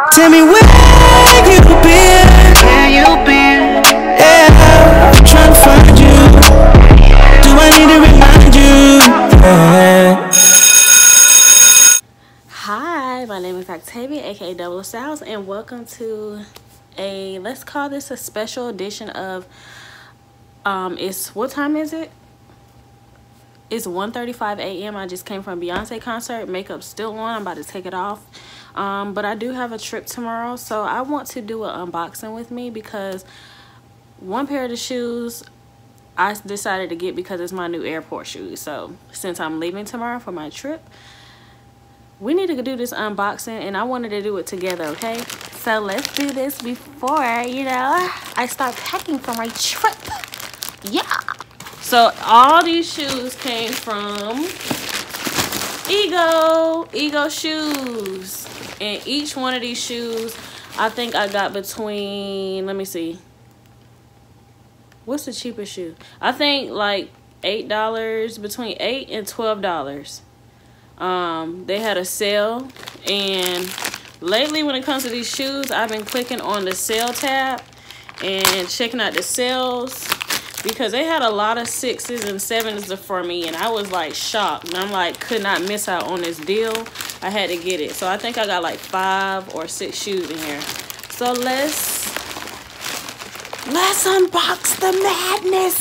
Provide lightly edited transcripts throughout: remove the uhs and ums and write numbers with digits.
Tell me where you been? Where you been? Yeah, I'm trying to find you. Do I need to remind you? Yeah. Hi, my name is Octavia, aka Double Styles, and welcome to let's call this a special edition of what time is it? It's 1:35 a.m. I just came from Beyonce concert. Makeup's still on. I'm about to take it off. But I do have a trip tomorrow, so I want to do an unboxing with me because one pair of the shoes I decided to get because it's my new airport shoes. So since I'm leaving tomorrow for my trip, we need to do this unboxing, and I wanted to do it together, okay? So let's do this before, I start packing for my trip. Yeah. So all these shoes came from Ego shoes. And each one of these shoes, I think I got between, let me see. What's the cheapest shoe? I think like $8, between $8 and $12. They had a sale, and lately when it comes to these shoes, I've been clicking on the sale tab and checking out the sales because they had a lot of 6s and 7s for me, and I was like shocked, and I'm like could not miss out on this deal. I had to get it. So I think I got like 5 or 6 shoes in here. So let's unbox the madness.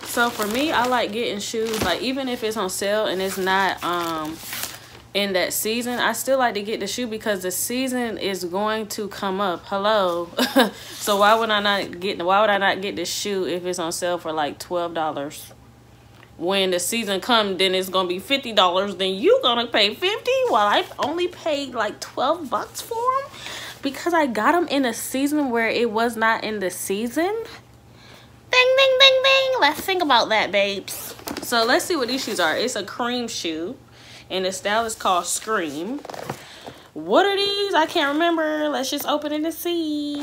So for me, I like getting shoes, like even if it's on sale and it's not in that season, I still like to get the shoe because the season is going to come up. Hello. So why would I not get the shoe if it's on sale for like $12? When the season comes, then it's gonna be $50. Then you gonna pay $50 while I've only paid like $12 for them because I got them in a season where it was not in the season. Ding, ding, ding, ding. Let's think about that, babes. So let's see what these shoes are. It's a cream shoe, and the style is called Scream. What are these? I can't remember. Let's just open it and see.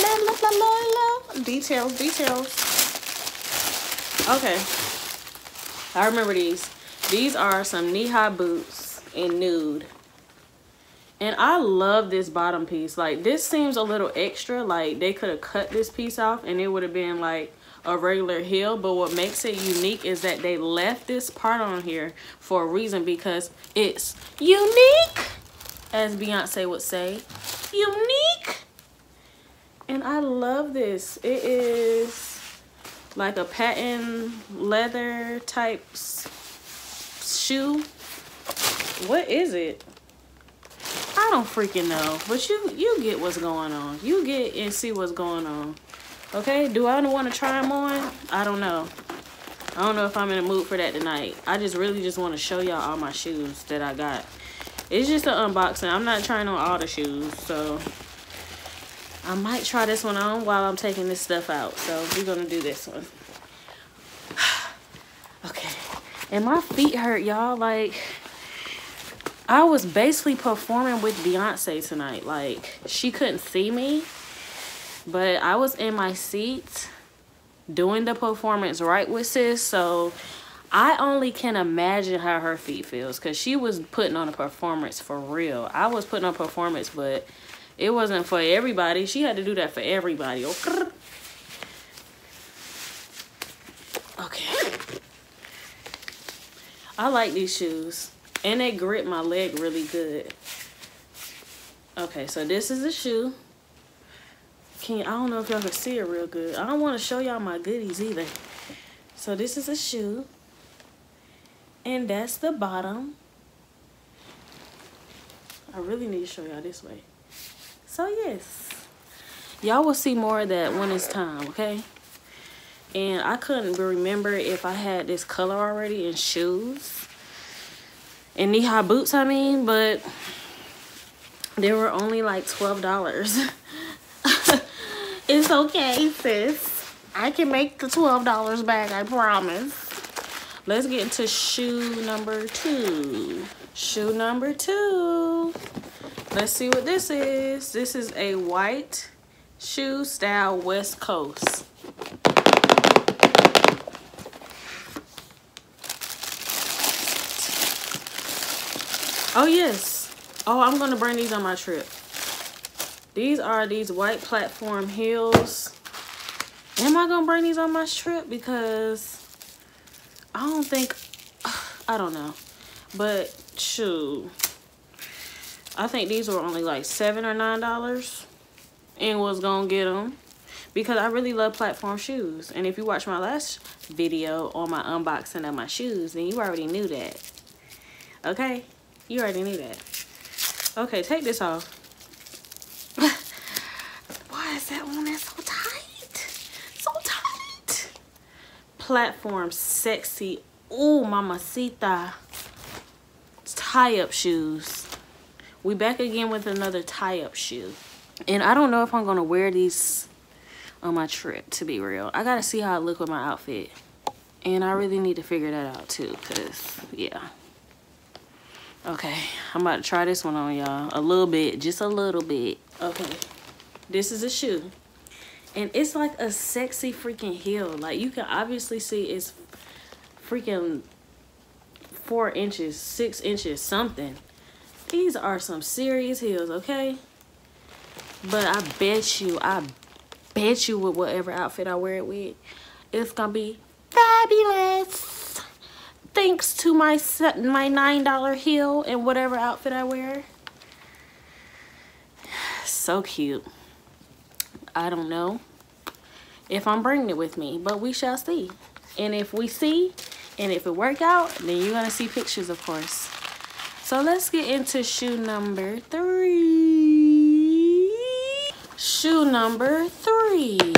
La, la, la, la, la. Details. Okay. I remember these. These are some knee-high boots in nude. And I love this bottom piece. Like, this seems a little extra. Like, they could have cut this piece off and it would have been like a regular heel. But what makes it unique is that they left this part on here for a reason, because it's unique, as Beyonce would say. Unique. And I love this. It is like a patent leather type shoe. What is it? I don't freaking know, but you get what's going on. You get and see what's going on. Okay, do I want to try them on? I don't know. I don't know if I'm in the mood for that tonight. I really just want to show y'all all my shoes that I got. It's just an unboxing. I'm not trying on all the shoes, so I might try this one on while I'm taking this stuff out. So we're gonna do this one. Okay, and my feet hurt, y'all. Like, I was basically performing with Beyonce tonight. Like, she couldn't see me, but I was in my seat doing the performance right with sis. So I only can imagine how her feet feels, because she was putting on a performance for real. I was putting on a performance, but it wasn't for everybody. She had to do that for everybody. Okay. I like these shoes, and they grip my leg really good. Okay, so this is the shoe. I don't know if y'all can see it real good. I don't want to show y'all my goodies either. So this is a shoe, and that's the bottom. I really need to show y'all this way. So yes, y'all will see more of that when it's time, okay? And I couldn't remember if I had this color already in shoes. In knee-high boots, I mean, but they were only like $12. It's okay, sis. I can make the $12 back, I promise. Let's get into shoe number 2. Shoe number 2. Let's see what this is. This is a white shoe style West Coast. Oh, yes. Oh, I'm going to bring these on my trip. These are these white platform heels. Am I going to bring these on my trip? Because I don't think, I don't know. But, shoot. I think these were only like $7 or $9. And was going to get them. Because I really love platform shoes. And if you watch my last video on my unboxing of my shoes, then you already knew that. Okay? You already knew that. Okay, take this off. Why is that one that's so tight? So tight. Platform sexy. Ooh, mamacita. Tie-up shoes. We back again with another tie-up shoe. And I don't know if I'm going to wear these on my trip, to be real. I got to see how I look with my outfit. And I really need to figure that out, too. Because, yeah. Okay, I'm about to try this one on, y'all. A little bit, just a little bit. Okay, this is a shoe. And it's like a sexy freaking heel. Like, you can obviously see it's freaking 4 inches, 6 inches, something. These are some serious heels, okay? But I bet you with whatever outfit I wear it with, it's gonna be fabulous. Thanks to my $9 heel and whatever outfit I wear. So cute. I don't know if I'm bringing it with me, but we shall see. And if we see, and if it work out, then you're gonna see pictures, of course. So let's get into shoe number 3. Shoe number 3.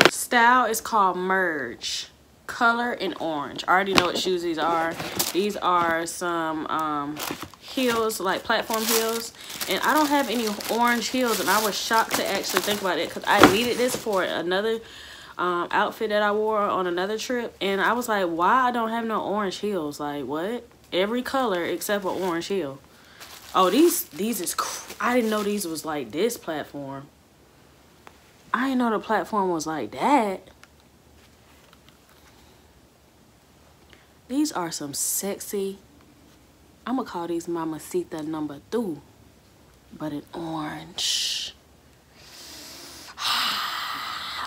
Style is called Merge. Color in orange. I already know what shoes these are. These are some heels, like platform heels, and I don't have any orange heels, and I was shocked to actually think about it because I needed this for another outfit that I wore on another trip, and I was like, why I don't have no orange heels? Like, what? Every color except for orange heel. Oh, these is I didn't know these was like this platform. I didn't know the platform was like that. These are some sexy, I'm gonna call these mamacita number 2, but in orange.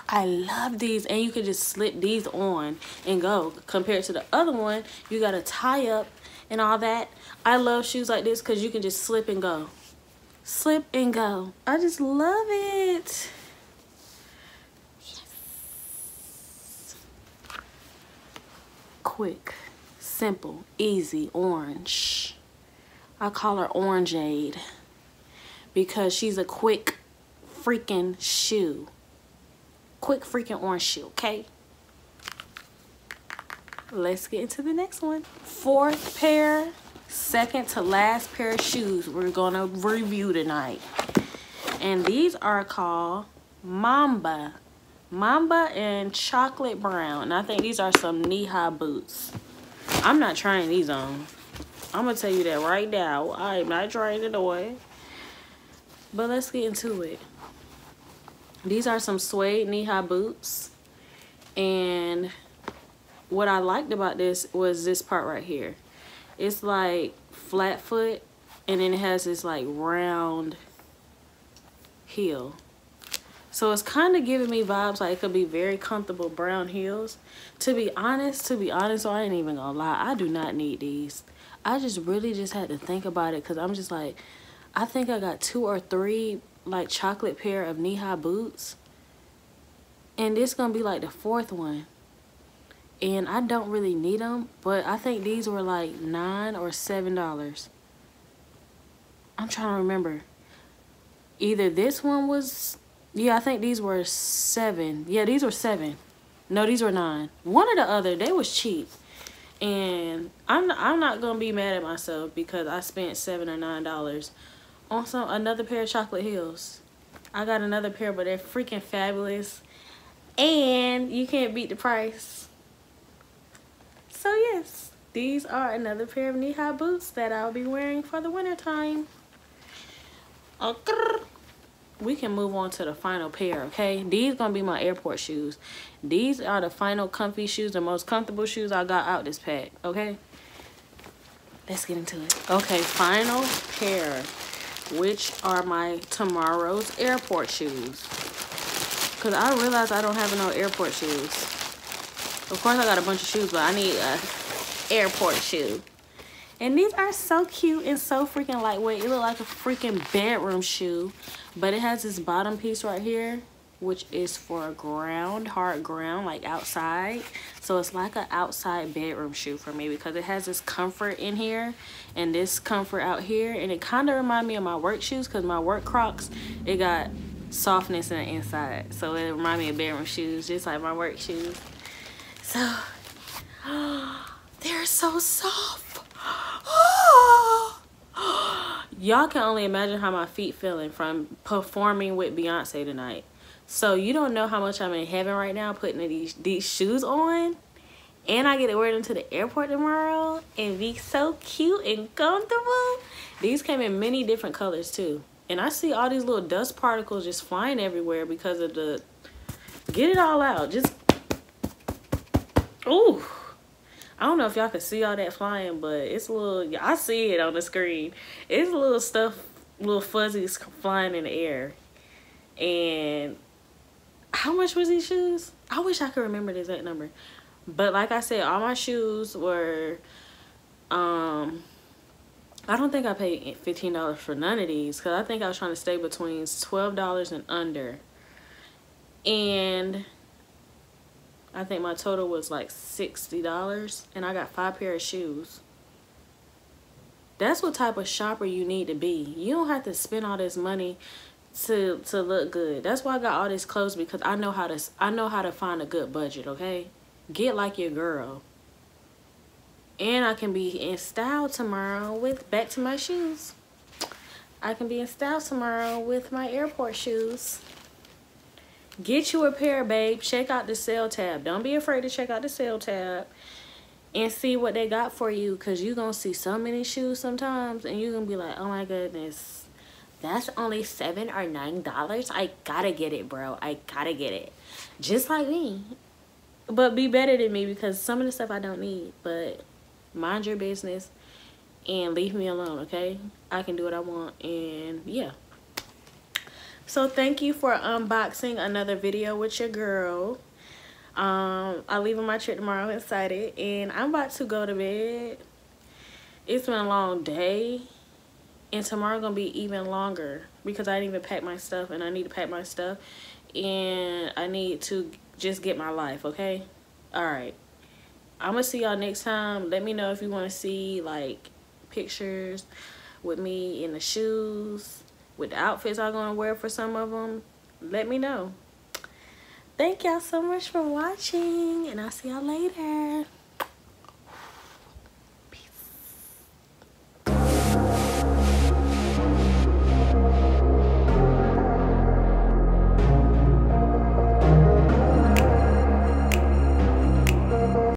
I love these, and you can just slip these on and go. Compared to the other one, you gotta tie up and all that. I love shoes like this because you can just slip and go. Slip and go. I just love it. Yes. Quick. Simple, easy, orange. I call her Orangeade because she's a quick freaking shoe. Quick freaking orange shoe, okay? Let's get into the next one. 4th pair, second to last pair of shoes we're gonna review tonight. And these are called Mamba. Mamba and chocolate brown. And I think these are some knee-high boots. I'm not trying these on. I'm gonna tell you that right now. I am not trying it on. But let's get into it. These are some suede knee-high boots. And what I liked about this was this part right here. It's like flat foot, and then it has this like round heel. So it's kind of giving me vibes like it could be very comfortable brown heels. To be honest, so I ain't even gonna lie, I do not need these. I just really just had to think about it because I'm just like, I think I got 2 or 3 like chocolate pair of knee-high boots. And this gonna be like the 4th one. And I don't really need them, but I think these were like $9 or $7. I'm trying to remember. Either this one was, yeah, I think these were 7. Yeah, these were 7. No, these were 9. One or the other, they was cheap. And I'm not gonna be mad at myself because I spent $7 or $9 on another pair of chocolate heels. I got another pair, but they're freaking fabulous. And you can't beat the price. So yes, these are another pair of knee-high boots that I'll be wearing for the winter time. Okay. We can move on to the final pair, okay? These gonna be my airport shoes. These are the final comfy shoes, the most comfortable shoes I got out this pack, okay? let's get into it. Okay, final pair, which are my tomorrow's airport shoes. Because I realized I don't have no airport shoes. Of course, I got a bunch of shoes, but I need a airport shoe. And these are so cute and so freaking lightweight. It look like a freaking bedroom shoe. But it has this bottom piece right here, which is for ground, hard ground, like outside. So it's like an outside bedroom shoe for me because it has this comfort in here and this comfort out here. And it kind of reminds me of my work shoes because my work Crocs, it got softness in the inside. So it reminds me of bedroom shoes, just like my work shoes. So, they're so soft. Y'all can only imagine how my feet feeling from performing with Beyonce tonight. So you don't know how much I'm in heaven right now putting these shoes on. And I get to wear them to the airport tomorrow and be so cute and comfortable. These came in many different colors too. And I see all these little dust particles just flying everywhere because of the... Get it all out. Just... Ooh. I don't know if y'all can see all that flying, but it's a little... I see it on the screen. It's little stuff, little fuzzies flying in the air. And how much was these shoes? I wish I could remember the exact number. But like I said, all my shoes were... I don't think I paid $15 for none of these because I think I was trying to stay between $12 and under. And... I think my total was like $60 and I got 5 pairs of shoes. That's what type of shopper you need to be. You don't have to spend all this money to look good. That's why I got all these clothes because I know how to find a good budget, okay? Get like your girl. And I can be in style tomorrow with back to my shoes. I can be in style tomorrow with my airport shoes. Get you a pair, babe. Check out the sale tab. Don't be afraid to check out the sale tab and see what they got for you because you're going to see so many shoes sometimes and you're going to be like, oh my goodness, that's only $7 or $9. I gotta get it, bro. I gotta get it. Just like me. But be better than me because some of the stuff I don't need. But mind your business and leave me alone, okay? I can do what I want and yeah. So thank you for unboxing another video with your girl. I'm leaving my trip tomorrow, excited, and I'm about to go to bed. It's been a long day, and tomorrow gonna be even longer because I didn't even pack my stuff, and I need to pack my stuff, and I need to just get my life, okay? All right. I'm gonna see y'all next time. Let me know if you want to see like pictures with me in the shoes, with the outfits I'm gonna wear for some of them. Let me know. Thank y'all so much for watching, and I'll see y'all later.